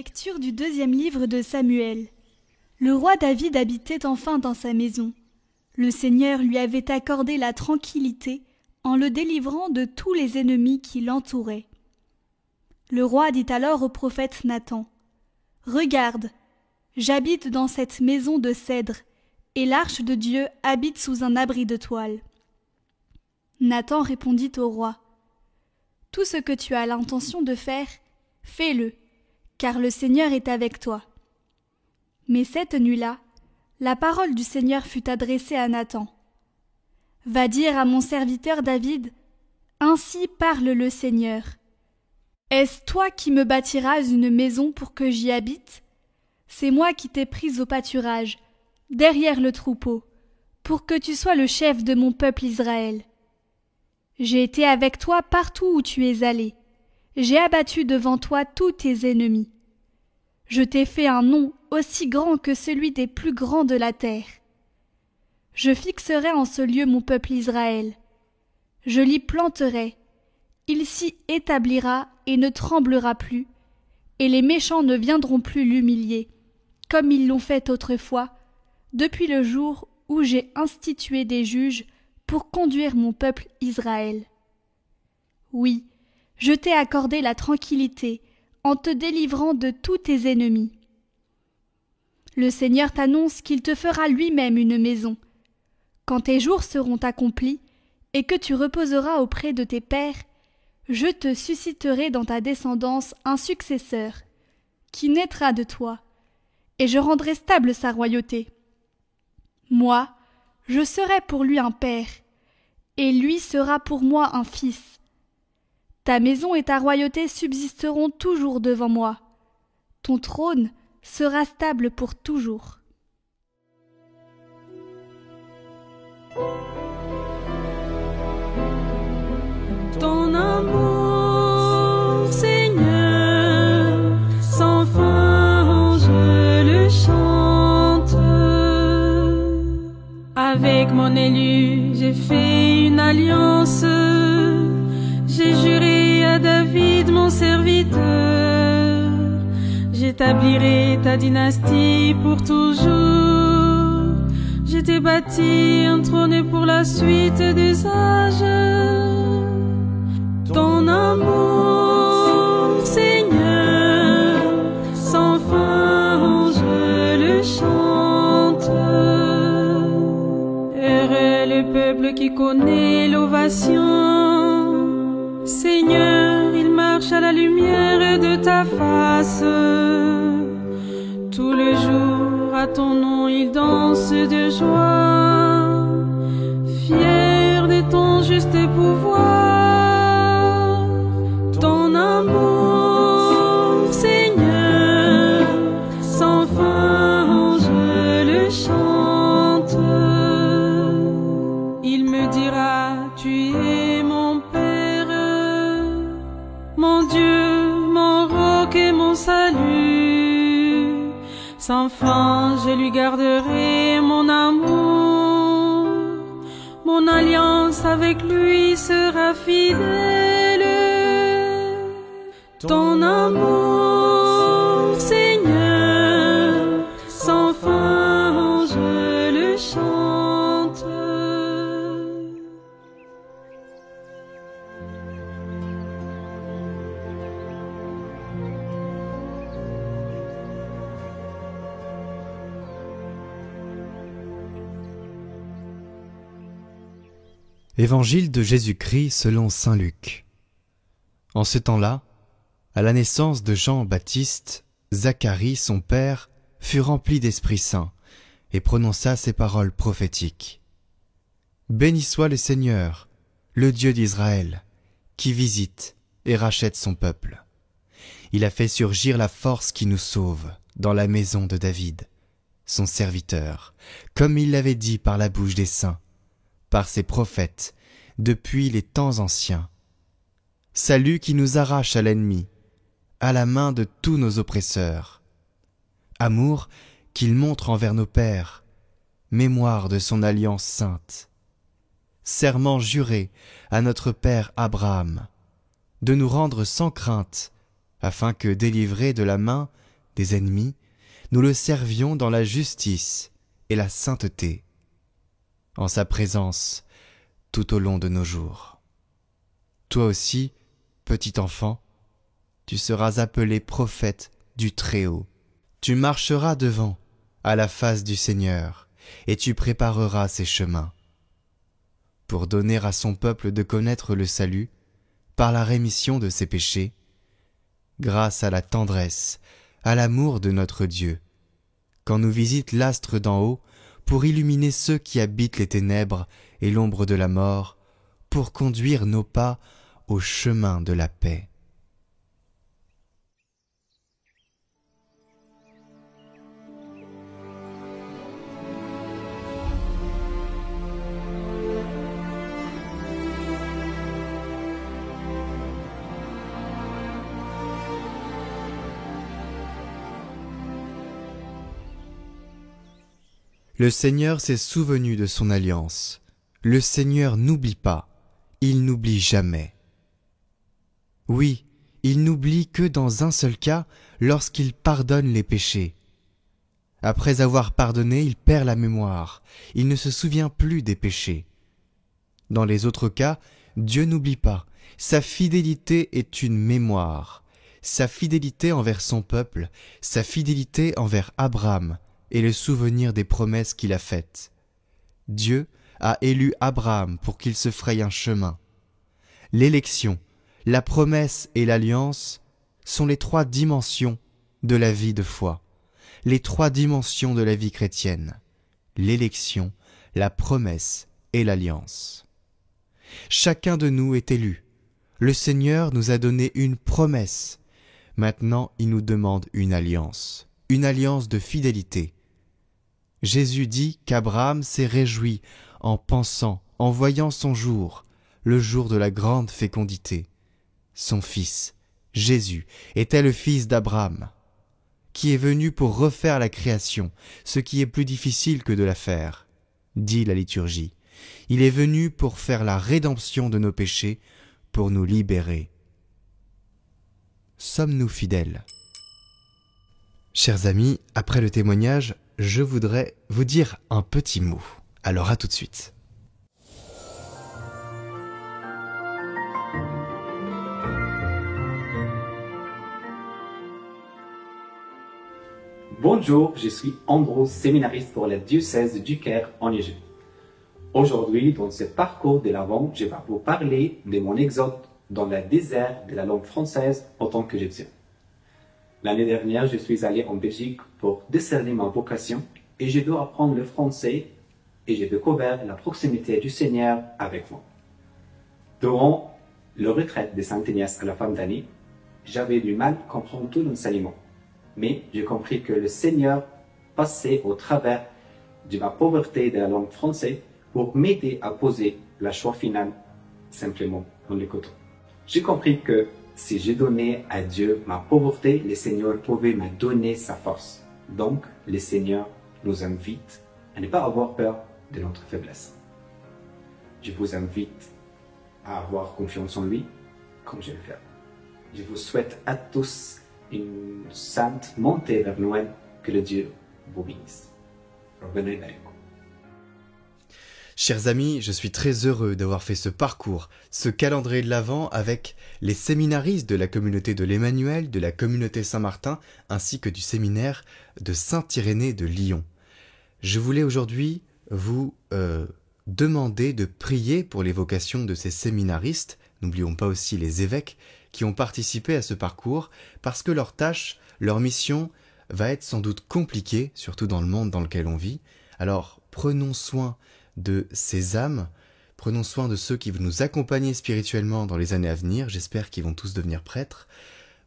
Lecture du 2e livre de Samuel. Le roi David habitait enfin dans sa maison. Le Seigneur lui avait accordé la tranquillité en le délivrant de tous les ennemis qui l'entouraient. Le roi dit alors au prophète Nathan : « Regarde, j'habite dans cette maison de cèdre, et l'arche de Dieu habite sous un abri de toile. » Nathan répondit au roi : « Tout ce que tu as l'intention de faire, fais-le, car le Seigneur est avec toi. » Mais cette nuit-là, la parole du Seigneur fut adressée à Nathan. « Va dire à mon serviteur David : Ainsi parle le Seigneur. Est-ce toi qui me bâtiras une maison pour que j'y habite ? C'est moi qui t'ai pris au pâturage, derrière le troupeau, pour que tu sois le chef de mon peuple Israël. J'ai été avec toi partout où tu es allé. J'ai abattu devant toi tous tes ennemis. Je t'ai fait un nom aussi grand que celui des plus grands de la terre. Je fixerai en ce lieu mon peuple Israël. Je l'y planterai. Il s'y établira et ne tremblera plus, et les méchants ne viendront plus l'humilier, comme ils l'ont fait autrefois, depuis le jour où j'ai institué des juges pour conduire mon peuple Israël. Oui, je t'ai accordé la tranquillité en te délivrant de tous tes ennemis. Le Seigneur t'annonce qu'il te fera lui-même une maison. Quand tes jours seront accomplis et que tu reposeras auprès de tes pères, je te susciterai dans ta descendance un successeur qui naîtra de toi, et je rendrai stable sa royauté. Moi, je serai pour lui un père, et lui sera pour moi un fils. Ta maison et ta royauté subsisteront toujours devant moi. Ton trône sera stable pour toujours. Ton amour, Seigneur, sans fin, je le chante. Avec mon élu, j'ai fait une alliance. J'ai juré à David, mon serviteur. J'établirai ta dynastie pour toujours. Je t'ai bâti un trône pour la suite des âges. Ton amour, Seigneur, sans fin, je le chante. Heureux le peuple qui connaît l'ovation. Seigneur, il marche à la lumière de ta face. Tout le jour, à ton nom, il danse de joie, fier de ton juste pouvoir. Ton amour, Seigneur, sans fin, je le chante. Il me dira, tu es mon Père, mon Dieu, mon roc et mon salut. Sans fin, je lui garderai mon amour. Mon alliance avec lui sera fidèle. Ton amour, Seigneur, sans fin, je le chante. Évangile de Jésus-Christ selon saint Luc. En ce temps-là, à la naissance de Jean-Baptiste, Zacharie, son père, fut rempli d'Esprit Saint et prononça ces paroles prophétiques. Béni soit le Seigneur, le Dieu d'Israël, qui visite et rachète son peuple. Il a fait surgir la force qui nous sauve dans la maison de David, son serviteur, comme il l'avait dit par la bouche des saints, par ses prophètes, depuis les temps anciens. Salut qui nous arrache à l'ennemi, à la main de tous nos oppresseurs. Amour qu'il montre envers nos pères, mémoire de son alliance sainte. Serment juré à notre père Abraham, de nous rendre sans crainte, afin que, délivrés de la main des ennemis, nous le servions dans la justice et la sainteté, en sa présence tout au long de nos jours. Toi aussi, petit enfant, tu seras appelé prophète du Très-Haut. Tu marcheras devant, à la face du Seigneur, et tu prépareras ses chemins, pour donner à son peuple de connaître le salut, par la rémission de ses péchés, grâce à la tendresse, à l'amour de notre Dieu, quand nous visite l'astre d'en haut, pour illuminer ceux qui habitent les ténèbres et l'ombre de la mort, pour conduire nos pas au chemin de la paix. Le Seigneur s'est souvenu de son alliance. Le Seigneur n'oublie pas, il n'oublie jamais. Oui, il n'oublie que dans un seul cas, lorsqu'il pardonne les péchés. Après avoir pardonné, il perd la mémoire, il ne se souvient plus des péchés. Dans les autres cas, Dieu n'oublie pas, sa fidélité est une mémoire. Sa fidélité envers son peuple, sa fidélité envers Abraham, et le souvenir des promesses qu'il a faites. Dieu a élu Abraham pour qu'il se fraye un chemin. L'élection, la promesse et l'alliance sont les trois dimensions de la vie de foi, les trois dimensions de la vie chrétienne, l'élection, la promesse et l'alliance. Chacun de nous est élu. Le Seigneur nous a donné une promesse. Maintenant, il nous demande une alliance de fidélité. Jésus dit qu'Abraham s'est réjoui en pensant, en voyant son jour, le jour de la grande fécondité. Son fils, Jésus, était le fils d'Abraham, qui est venu pour refaire la création, ce qui est plus difficile que de la faire, dit la liturgie. Il est venu pour faire la rédemption de nos péchés, pour nous libérer. Sommes-nous fidèles ? Chers amis, après le témoignage, je voudrais vous dire un petit mot. Alors à tout de suite. Bonjour, je suis Ambroise, séminariste pour le diocèse du Caire en Égypte. Aujourd'hui, dans ce parcours de l'Avent, je vais vous parler de mon exode dans le désert de la langue française en tant qu'Égyptien. L'année dernière, je suis allé en Belgique pour décerner ma vocation et je dois apprendre le français et j'ai découvert la proximité du Seigneur avec moi. Durant le retraite de Saint-Ignace à la fin d'année, j'avais du mal à comprendre tout l'enseignement, mais j'ai compris que le Seigneur passait au travers de ma pauvreté de la langue française pour m'aider à poser la choix finale simplement en l'écoutant. J'ai compris que si j'ai donné à Dieu ma pauvreté, le Seigneur pouvait me donner sa force. Donc, le Seigneur nous invite à ne pas avoir peur de notre faiblesse. Je vous invite à avoir confiance en lui, comme je vais le faire. Je vous souhaite à tous une sainte montée vers Noël, que le Dieu vous bénisse. Revenez avec vous. Chers amis, je suis très heureux d'avoir fait ce parcours, ce calendrier de l'Avent avec les séminaristes de la communauté de l'Emmanuel, de la communauté Saint-Martin, ainsi que du séminaire de Saint-Irénée de Lyon. Je voulais aujourd'hui vous demander de prier pour les vocations de ces séminaristes, n'oublions pas aussi les évêques qui ont participé à ce parcours, parce que leur tâche, leur mission va être sans doute compliquée, surtout dans le monde dans lequel on vit. Alors prenons soin de ces âmes, prenons soin de ceux qui vont nous accompagner spirituellement dans les années à venir, j'espère qu'ils vont tous devenir prêtres.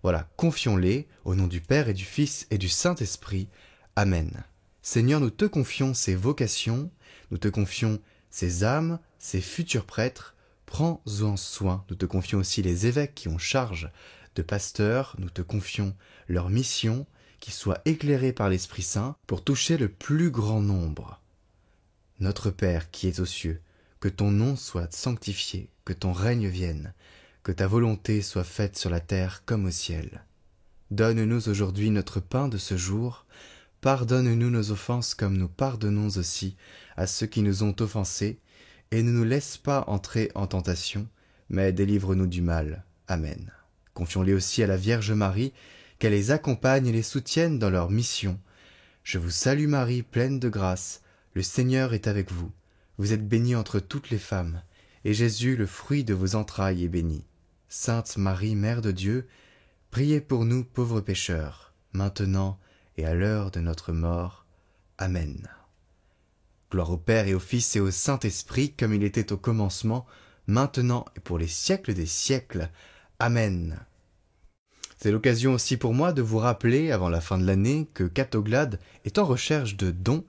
Voilà, confions-les au nom du Père et du Fils et du Saint-Esprit. Amen. Seigneur, nous te confions ces vocations, nous te confions ces âmes, ces futurs prêtres, prends-en soin. Nous te confions aussi les évêques qui ont charge de pasteurs, nous te confions leur mission, qui soit éclairée par l'Esprit Saint pour toucher le plus grand nombre. Notre Père qui es aux cieux, que ton nom soit sanctifié, que ton règne vienne, que ta volonté soit faite sur la terre comme au ciel. Donne-nous aujourd'hui notre pain de ce jour. Pardonne-nous nos offenses comme nous pardonnons aussi à ceux qui nous ont offensés. Et ne nous laisse pas entrer en tentation, mais délivre-nous du mal. Amen. Confions-les aussi à la Vierge Marie, qu'elle les accompagne et les soutienne dans leur mission. Je vous salue Marie, pleine de grâce. Le Seigneur est avec vous. Vous êtes bénie entre toutes les femmes, et Jésus, le fruit de vos entrailles, est béni. Sainte Marie, Mère de Dieu, priez pour nous pauvres pécheurs, maintenant et à l'heure de notre mort. Amen. Gloire au Père et au Fils et au Saint-Esprit, comme il était au commencement, maintenant et pour les siècles des siècles. Amen. C'est l'occasion aussi pour moi de vous rappeler, avant la fin de l'année, que Catoglade est en recherche de dons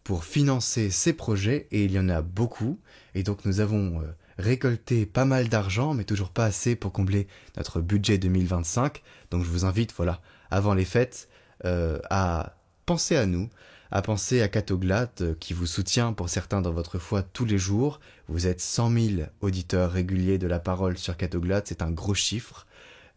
pour financer ses projets, et il y en a beaucoup. Et donc nous avons récolté pas mal d'argent, mais toujours pas assez pour combler notre budget 2025. Donc je vous invite, voilà, avant les fêtes, à penser à nous, à penser à Catoglade qui vous soutient pour certains dans votre foi tous les jours. Vous êtes 100 000 auditeurs réguliers de la parole sur Catoglade, c'est un gros chiffre.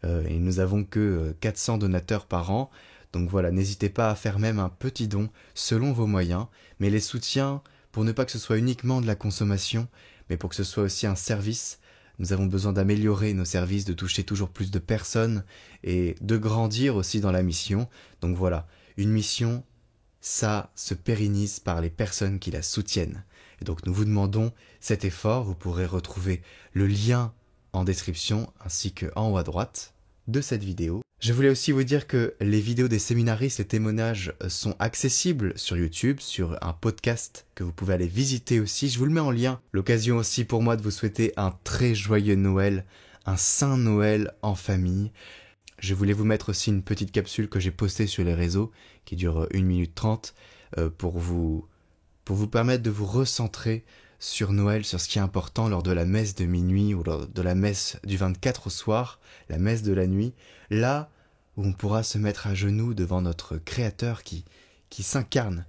Et nous avons que 400 donateurs par an. Donc voilà, n'hésitez pas à faire même un petit don selon vos moyens. Mais les soutiens, pour ne pas que ce soit uniquement de la consommation, mais pour que ce soit aussi un service, nous avons besoin d'améliorer nos services, de toucher toujours plus de personnes et de grandir aussi dans la mission. Donc voilà, une mission, ça se pérennise par les personnes qui la soutiennent. Et donc nous vous demandons cet effort. Vous pourrez retrouver le lien en description ainsi qu'en haut à droite de cette vidéo. Je voulais aussi vous dire que les vidéos des séminaristes, les témoignages sont accessibles sur YouTube, sur un podcast que vous pouvez aller visiter aussi. Je vous le mets en lien. L'occasion aussi pour moi de vous souhaiter un très joyeux Noël, un saint Noël en famille. Je voulais vous mettre aussi une petite capsule que j'ai postée sur les réseaux qui dure 1 minute 30 pour vous permettre de vous recentrer sur Noël, sur ce qui est important lors de la messe de minuit ou lors de la messe du 24 au soir, la messe de la nuit, là où on pourra se mettre à genoux devant notre Créateur qui s'incarne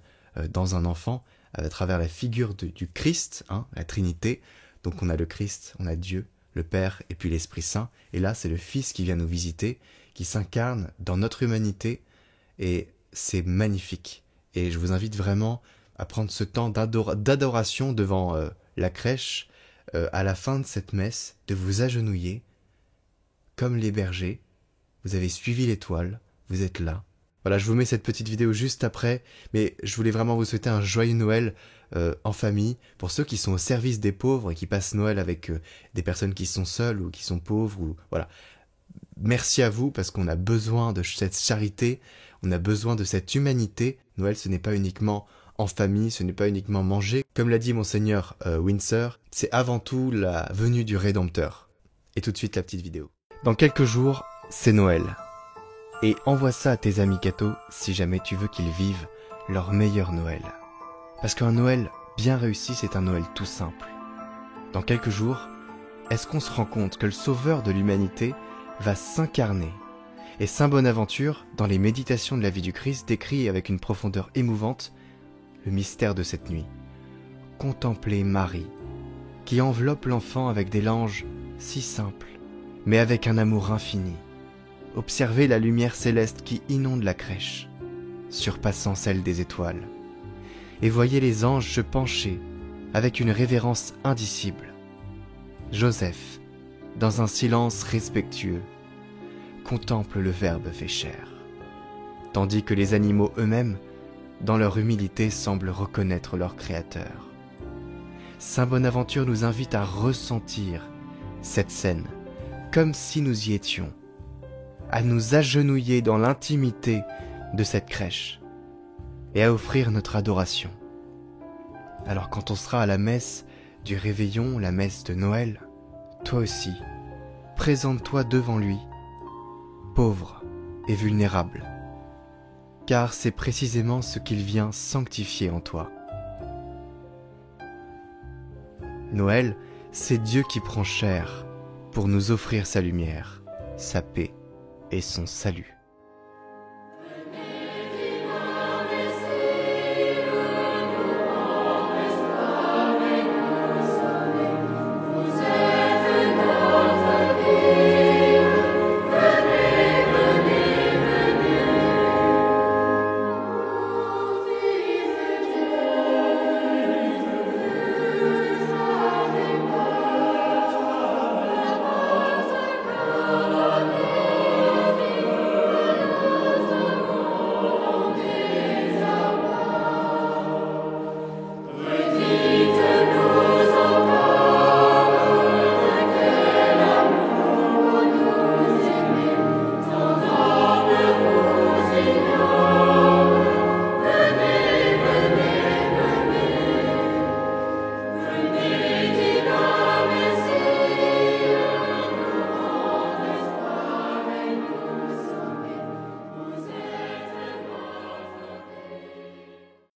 dans un enfant à travers la figure du Christ, la Trinité. Donc on a le Christ, on a Dieu, le Père et puis l'Esprit Saint. Et là, c'est le Fils qui vient nous visiter, qui s'incarne dans notre humanité. Et c'est magnifique. Et je vous invite vraiment à prendre ce temps d'adoration devant la crèche, à la fin de cette messe, de vous agenouiller, comme les bergers. Vous avez suivi l'étoile, vous êtes là. Voilà, je vous mets cette petite vidéo juste après, mais je voulais vraiment vous souhaiter un joyeux Noël en famille, pour ceux qui sont au service des pauvres et qui passent Noël avec des personnes qui sont seules ou qui sont pauvres. Voilà. Merci à vous, parce qu'on a besoin de cette charité, on a besoin de cette humanité. Noël, ce n'est pas uniquement en famille, ce n'est pas uniquement manger. Comme l'a dit Monseigneur Windsor, c'est avant tout la venue du Rédempteur. Et tout de suite la petite vidéo. Dans quelques jours, c'est Noël. Et envoie ça à tes amis cathos si jamais tu veux qu'ils vivent leur meilleur Noël. Parce qu'un Noël bien réussi, c'est un Noël tout simple. Dans quelques jours, est-ce qu'on se rend compte que le Sauveur de l'humanité va s'incarner? Et Saint Bonaventure, dans les méditations de la vie du Christ, décrit avec une profondeur émouvante le mystère de cette nuit. Contemplez Marie, qui enveloppe l'enfant avec des langes si simples, mais avec un amour infini. Observez la lumière céleste qui inonde la crèche, surpassant celle des étoiles. Et voyez les anges se pencher avec une révérence indicible. Joseph, dans un silence respectueux, contemple le Verbe fait chair, tandis que les animaux eux-mêmes, dans leur humilité, semblent reconnaître leur Créateur. Saint Bonaventure nous invite à ressentir cette scène comme si nous y étions, à nous agenouiller dans l'intimité de cette crèche et à offrir notre adoration. Alors quand on sera à la messe du réveillon, la messe de Noël, toi aussi, présente-toi devant lui, pauvre et vulnérable, car c'est précisément ce qu'il vient sanctifier en toi. Noël, c'est Dieu qui prend chair pour nous offrir sa lumière, sa paix et son salut.